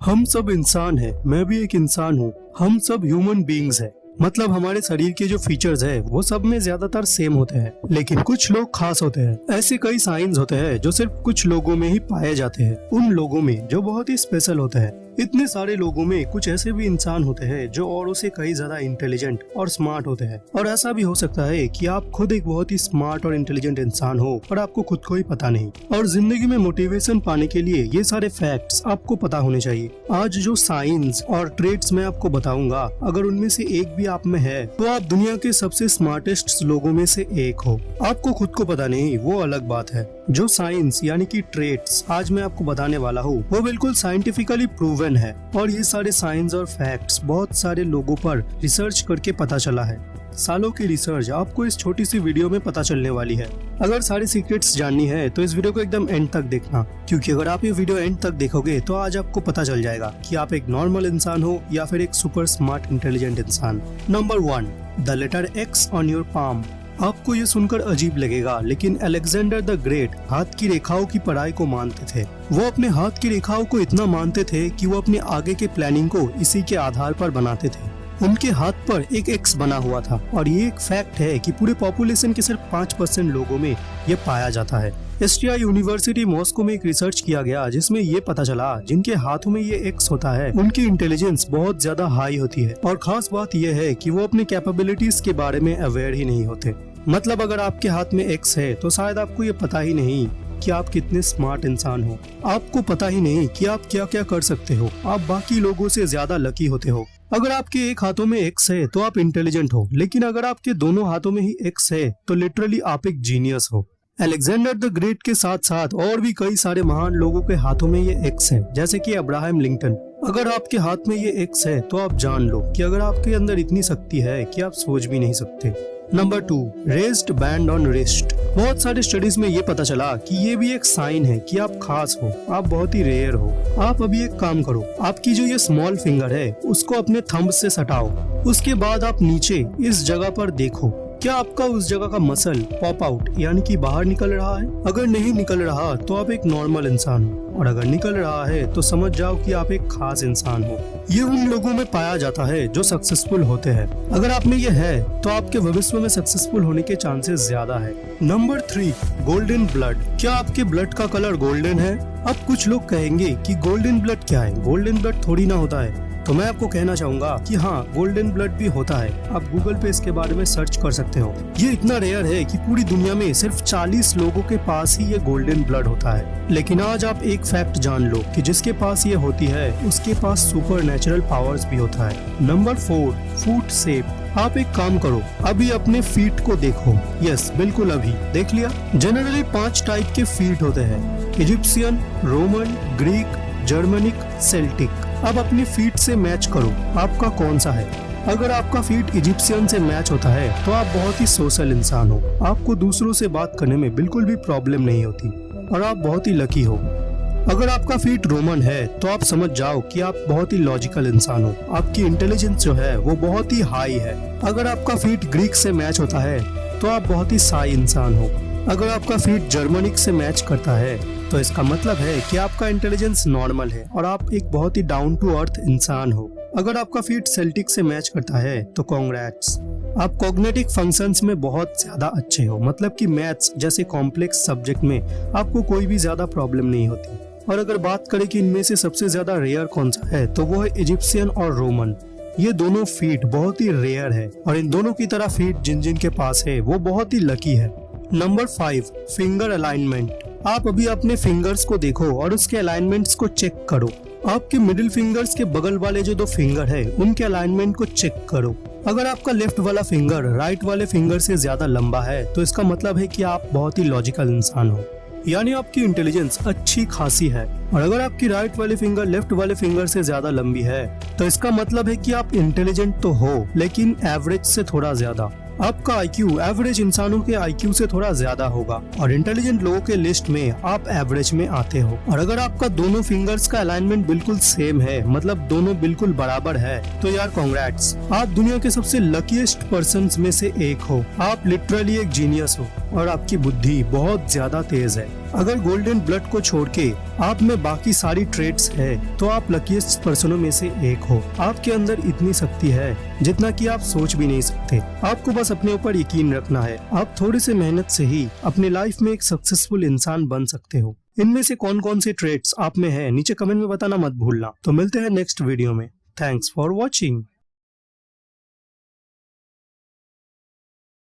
हम सब इंसान हैं, मैं भी एक इंसान हूँ। हम सब ह्यूमन बीइंग्स हैं। मतलब हमारे शरीर के जो फीचर्स है वो सब में ज्यादातर सेम होते हैं, लेकिन कुछ लोग खास होते हैं। ऐसे कई साइंस होते हैं जो सिर्फ कुछ लोगों में ही पाए जाते हैं, उन लोगों में जो बहुत ही स्पेशल होते हैं। इतने सारे लोगों में कुछ ऐसे भी इंसान होते हैं जो औरों से कई ज्यादा इंटेलिजेंट और स्मार्ट होते हैं। और ऐसा भी हो सकता है कि आप खुद एक बहुत ही स्मार्ट और इंटेलिजेंट इंसान हो पर आपको खुद को ही पता नहीं। और जिंदगी में मोटिवेशन पाने के लिए ये सारे फैक्ट्स आपको पता होने चाहिए। आज जो साइंस और ट्रेड्स मैं आपको बताऊंगा, अगर उनमें से एक भी आप में है तो आप दुनिया के सबसे स्मार्टेस्ट लोगों में से एक हो। आपको खुद को पता नहीं वो अलग बात है। जो साइंस यानी कि ट्रेड्स आज मैं आपको बताने वाला हूँ वो बिल्कुल साइंटिफिकली प्रूवन है। और ये सारे साइंस और फैक्ट्स बहुत सारे लोगों पर रिसर्च करके पता चला है। सालों की रिसर्च आपको इस छोटी सी वीडियो में पता चलने वाली है। अगर सारी सीक्रेट्स जाननी है तो इस वीडियो को एकदम एंड तक देखना, क्योंकि अगर आप ये वीडियो एंड तक देखोगे तो आज आपको पता चल जाएगा कि आप एक नॉर्मल इंसान हो या फिर एक सुपर स्मार्ट इंटेलिजेंट इंसान। Number 1, the letter X on your palm. आपको ये सुनकर अजीब लगेगा, लेकिन अलेक्जेंडर द ग्रेट हाथ की रेखाओं की पढ़ाई को मानते थे। वो अपने हाथ की रेखाओं को इतना मानते थे कि वो अपने आगे के प्लानिंग को इसी के आधार पर बनाते थे। उनके हाथ पर एक X बना हुआ था और ये एक फैक्ट है कि पूरे पॉपुलेशन के सिर्फ 5% लोगों में ये पाया जाता है। एस्ट्रिया यूनिवर्सिटी मॉस्को में एक रिसर्च किया गया जिसमें ये पता चला जिनके हाथों में ये X होता है उनकी इंटेलिजेंस बहुत ज्यादा हाई होती है। और खास बात यह है कि वो अपने कैपेबिलिटीज के बारे में अवेयर ही नहीं होते। मतलब अगर आपके हाथ में X है तो शायद आपको ये पता ही नहीं कि आप कितने स्मार्ट इंसान हो। आपको पता ही नहीं कि आप क्या क्या कर सकते हो। आप बाकी लोगों से ज्यादा लकी होते हो। अगर आपके एक हाथों में X है तो आप इंटेलिजेंट हो, लेकिन अगर आपके दोनों हाथों में ही X है तो लिटरली आप एक जीनियस हो। अलेक्जेंडर द ग्रेट के साथ साथ और भी कई सारे महान लोगों के हाथों में ये X है, जैसे कि अब्राहम लिंकन। अगर आपके हाथ में ये X है तो आप जान लो कि अगर आपके अंदर इतनी शक्ति है कि आप सोच भी नहीं सकते। Number 2, raised band on wrist. बहुत सारे स्टडीज में ये पता चला कि ये भी एक साइन है कि आप खास हो, आप बहुत ही रेयर हो। आप अभी एक काम करो, आपकी जो ये स्मॉल फिंगर है उसको अपने थंब से सटाओ। उसके बाद आप नीचे इस जगह पर देखो, क्या आपका उस जगह का मसल पॉप आउट यानी कि बाहर निकल रहा है? अगर नहीं निकल रहा तो आप एक नॉर्मल इंसान हो, और अगर निकल रहा है तो समझ जाओ कि आप एक खास इंसान हो। ये उन लोगों में पाया जाता है जो सक्सेसफुल होते हैं। अगर आप में ये है तो आपके भविष्य में सक्सेसफुल होने के चांसेस ज्यादा है। Number 3, golden blood. क्या आपके ब्लड का कलर गोल्डन है? अब कुछ लोग कहेंगे कि गोल्डन ब्लड क्या है, गोल्डन ब्लड थोड़ी ना होता है। तो मैं आपको कहना चाहूंगा कि हाँ, गोल्डन ब्लड भी होता है। आप गूगल पे इसके बारे में सर्च कर सकते हो। ये इतना रेयर है कि पूरी दुनिया में सिर्फ 40 लोगों के पास ही ये गोल्डन ब्लड होता है। लेकिन आज आप एक फैक्ट जान लो कि जिसके पास ये होती है उसके पास सुपर नेचुरल पावर्स भी होता है। Number 4, foot shape. आप एक काम करो, अभी अपने फीट को देखो। यस, बिल्कुल अभी देख लिया। जनरली 5 टाइप के फीट होते हैं, Egyptian, Roman, Greek, Germanic, Celtic. अब अपनी फीट से मैच करो, आपका कौन सा है। अगर आपका फीट इजिप्शियन से मैच होता है तो आप बहुत ही सोशल इंसान हो। आपको दूसरों से बात करने में बिल्कुल भी प्रॉब्लम नहीं होती और आप बहुत ही लकी हो। अगर आपका फीट रोमन है तो आप समझ जाओ कि आप बहुत ही लॉजिकल इंसान हो। आपकी इंटेलिजेंस जो है वो बहुत ही हाई है। अगर आपका फीट ग्रीक से मैच होता है तो आप बहुत ही साई इंसान हो। अगर आपका फीट जर्मनिक से मैच करता है तो इसका मतलब है कि आपका इंटेलिजेंस नॉर्मल है और आप एक बहुत ही डाउन टू अर्थ इंसान हो। अगर आपका फीट सेल्टिक से मैच करता है तो कांग्रेट्स, आप कॉग्निटिव फंक्शंस में बहुत ज्यादा अच्छे हो। मतलब कि मैथ्स जैसे कॉम्प्लेक्स सब्जेक्ट में आपको कोई भी ज्यादा प्रॉब्लम नहीं होती। और अगर बात करें कि इनमें से सबसे ज्यादा रेयर कौन सा है तो वो है इजिप्शियन और रोमन। ये दोनों फीट बहुत ही रेयर है और इन दोनों की तरह फीट जिन जिन के पास है वो बहुत ही लकी है। Number 5, finger alignment. आप अभी अपने फिंगर्स को देखो और उसके अलाइनमेंट्स को चेक करो। आपके मिडिल फिंगर्स के बगल वाले जो 2 फिंगर है उनके अलाइनमेंट को चेक करो। अगर आपका लेफ्ट वाला फिंगर राइट वाले फिंगर से ज्यादा लंबा है तो इसका मतलब है कि आप बहुत ही लॉजिकल इंसान हो, यानी आपकी इंटेलिजेंस अच्छी खासी है। और अगर आपकी राइट वाली फिंगर लेफ्ट वाले फिंगर से ज्यादा लंबी है तो इसका मतलब है कि आप इंटेलिजेंट तो हो, लेकिन एवरेज से थोड़ा ज्यादा। आपका IQ एवरेज इंसानों के IQ से थोड़ा ज्यादा होगा और इंटेलिजेंट लोगों के लिस्ट में आप एवरेज में आते हो। और अगर आपका दोनों फिंगर्स का अलाइनमेंट बिल्कुल सेम है, मतलब दोनों बिल्कुल बराबर है, तो यार कांग्रेट्स, आप दुनिया के सबसे लकीएस्ट पर्सन्स में से एक हो। आप लिटरली एक जीनियस हो और आपकी बुद्धि बहुत ज्यादा तेज है। अगर गोल्डन ब्लड को छोड़ के आप में बाकी सारी ट्रेड्स है तो आप लकीस्ट पर्सनों में से एक हो। आपके अंदर इतनी शक्ति है जितना कि आप सोच भी नहीं सकते। आपको बस अपने ऊपर यकीन रखना है। आप थोड़ी सी मेहनत से ही अपने लाइफ में एक सक्सेसफुल इंसान बन सकते हो। इनमें से कौन कौन से ट्रेड्स आप में है नीचे कमेंट में बताना मत भूलना। तो मिलते हैं नेक्स्ट वीडियो में। Thanks for watching.